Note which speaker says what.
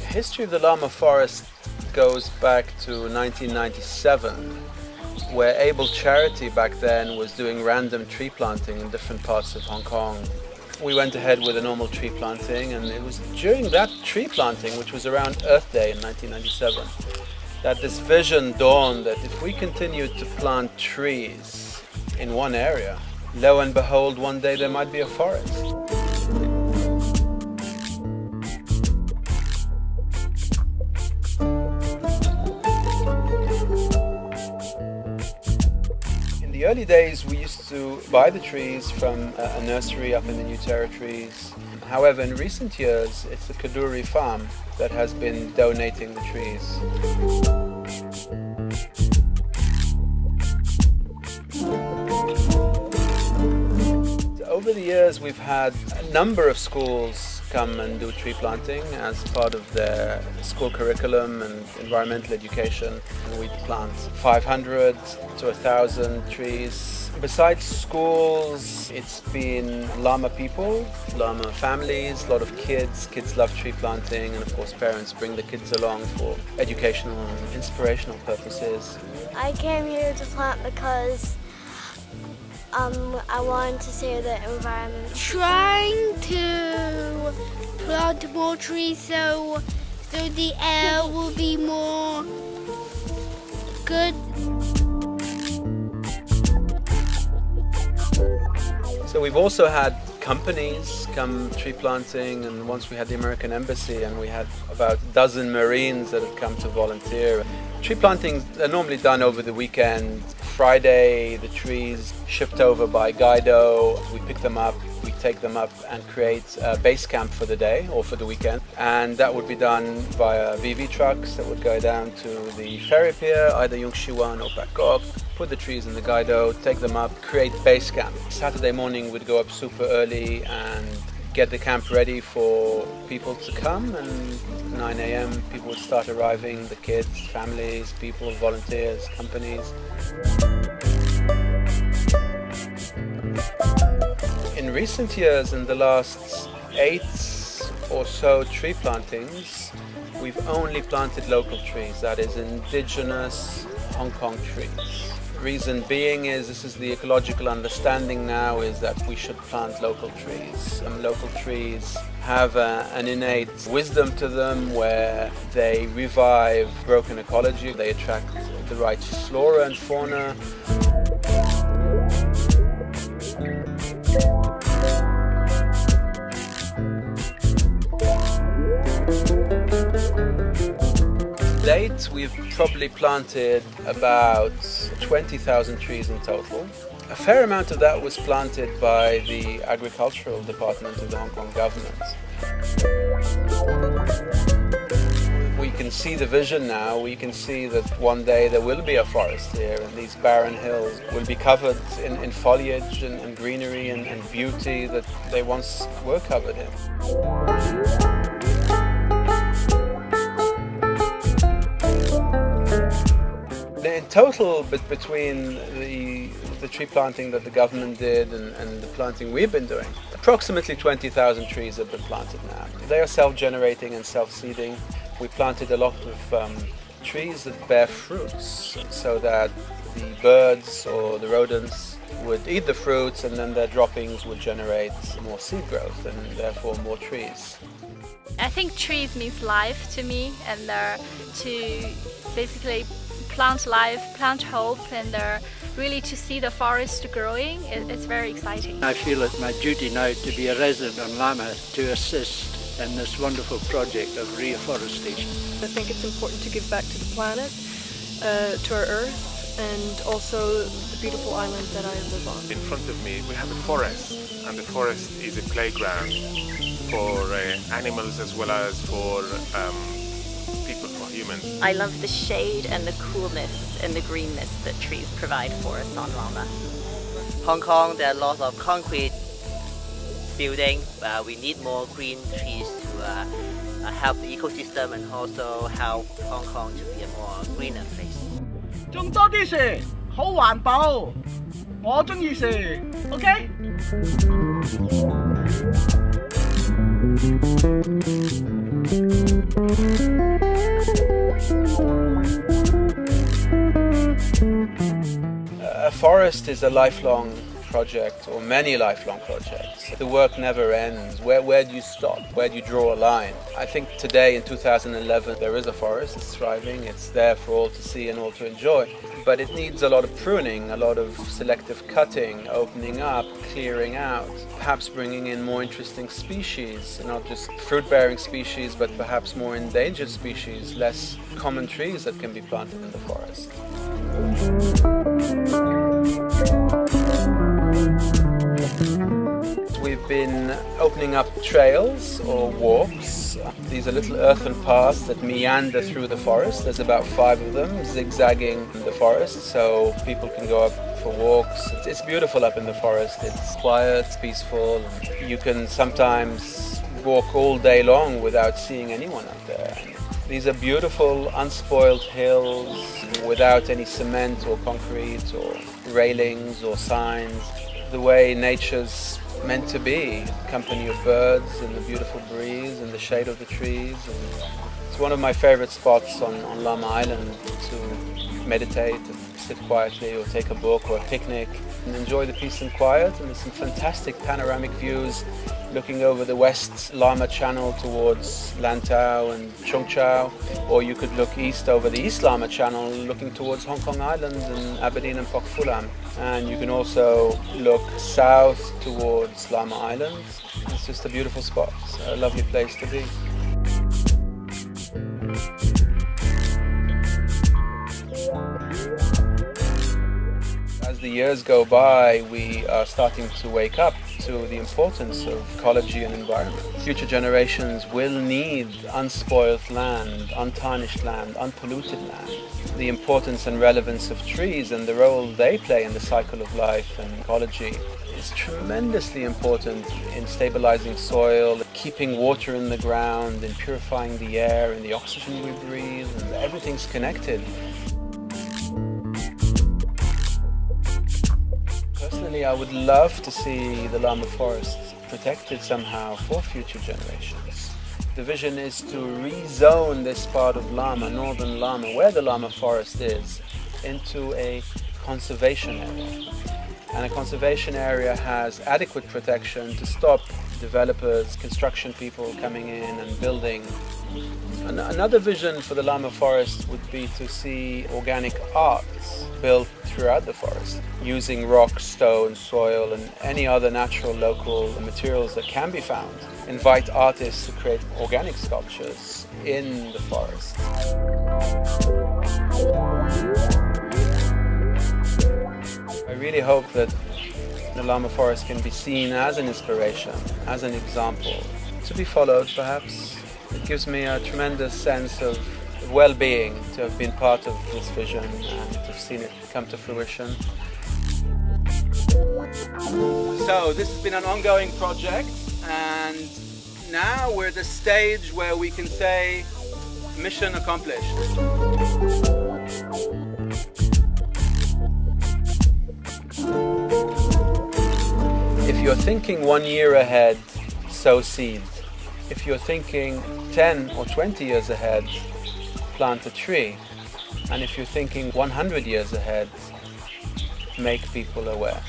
Speaker 1: history of the Lamma forest goes back to 1997, where Able Charity back then was doing random tree planting in different parts of Hong Kong. We went ahead with a normal tree planting, and it was during that tree planting, which was around Earth Day in 1997, that this vision dawned that if we continued to plant trees in one area, lo and behold, one day there might be a forest. In the early days, we used to buy the trees from a nursery up in the New Territories. However, in recent years, it's the Kaduri farm that has been donating the trees. Over the years, we've had a number of schools come and do tree planting as part of their school curriculum and environmental education. We plant 500 to 1,000 trees. Besides schools, it's been Lamma people, Lamma families, a lot of kids. Kids love tree planting, and of course parents bring the kids along for educational and inspirational purposes.
Speaker 2: I came here to plant because I wanted to save the environment.
Speaker 3: Trying to plant more trees so the air will be more good.
Speaker 1: So we've also had companies come tree planting, and once we had the American Embassy, and we had about a dozen Marines that had come to volunteer. Tree plantings are normally done over the weekend. Friday, the trees shipped over by Guido. We pick them up, we take them up and create a base camp for the day or for the weekend. And that would be done via VV trucks that would go down to the ferry pier, either Yung Shih Wan or Pak Kok, put the trees in the Guido, take them up, create base camp. Saturday morning we'd go up super early and get the camp ready for people to come, and 9 a.m. people would start arriving, the kids, families, people, volunteers, companies. In recent years, in the last 8 or so tree plantings, we've only planted local trees, that is indigenous Hong Kong trees. Reason being is this is the ecological understanding now, is that we should plant local trees. Local trees have an innate wisdom to them where they revive broken ecology, they attract the right flora and fauna. Date, we've probably planted about 20,000 trees in total. A fair amount of that was planted by the Agricultural Department of the Hong Kong government. We can see the vision now. We can see that one day there will be a forest here, and these barren hills will be covered in foliage and greenery and beauty that they once were covered in. In total, but between the tree planting that the government did and the planting we've been doing, approximately 20,000 trees have been planted now. They are self-generating and self-seeding. We planted a lot of trees that bear fruits, so that the birds or the rodents would eat the fruits, and then their droppings would generate more seed growth and therefore more trees.
Speaker 4: I think trees means life to me, and to basically plant life, plant hope, and really to see the forest growing, it's very exciting.
Speaker 5: I feel it's my duty now to be a resident on Lamma to assist in this wonderful project of reforestation.
Speaker 6: I think it's important to give back to the planet, to our earth, and also the beautiful island that I live on.
Speaker 7: In front of me we have a forest, and the forest is a playground for animals as well as for people, for humans.
Speaker 8: I love the shade and the coolness and the greenness that trees provide for us on Lamma. Hong Kong, there are lots of concrete building. We need more green trees to help the ecosystem and also help Hong Kong to be a more greener place.
Speaker 9: 種多啲樹，好環保，我鍾意樹 ，OK？
Speaker 1: forest is a lifelong project, or many lifelong projects. The work never ends. Where do you stop? Where do you draw a line? I think today in 2011 there is a forest, it's thriving, it's there for all to see and all to enjoy. But it needs a lot of pruning, a lot of selective cutting, opening up, clearing out, perhaps bringing in more interesting species, not just fruit-bearing species, but perhaps more endangered species, less common trees that can be planted in the forest. We've been opening up trails or walks. These are little earthen paths that meander through the forest. There's about 5 of them zigzagging in the forest, so people can go up for walks. It's beautiful up in the forest. It's quiet, it's peaceful. You can sometimes walk all day long without seeing anyone out there. These are beautiful, unspoiled hills without any cement or concrete or railings or signs. The way nature's meant to be, company of birds and the beautiful breeze and the shade of the trees. And it's one of my favorite spots on Lamma Island to meditate and sit quietly or take a book or a picnic and enjoy the peace and quiet. And there's some fantastic panoramic views looking over the West Lamma Channel towards Lantau and Chung Chau, or you could look east over the East Lamma Channel looking towards Hong Kong Island and Aberdeen and Pok Fulam. And you can also look south towards Lamma Island. It's just a beautiful spot, a lovely place to be. As the years go by, we are starting to wake up to the importance of ecology and environment. Future generations will need unspoiled land, untarnished land, unpolluted land. The importance and relevance of trees and the role they play in the cycle of life and ecology is tremendously important in stabilizing soil, keeping water in the ground, in purifying the air and the oxygen we breathe, and everything's connected. Personally, I would love to see the Lamma forest protected somehow for future generations. The vision is to rezone this part of Lamma, northern Lamma, where the Lamma forest is, into a conservation area. And a conservation area has adequate protection to stop developers, construction people coming in and building. Another vision for the Lamma forest would be to see organic arts built throughout the forest, using rock, stone, soil and any other natural local materials that can be found. Invite artists to create organic sculptures in the forest. I really hope that the Lamma forest can be seen as an inspiration, as an example, to be followed perhaps. It gives me a tremendous sense of well-being to have been part of this vision and to have seen it come to fruition. So this has been an ongoing project, and now we're at the stage where we can say mission accomplished. If you're thinking 1 year ahead, sow seed. If you're thinking 10 or 20 years ahead, plant a tree. And if you're thinking 100 years ahead, make people aware.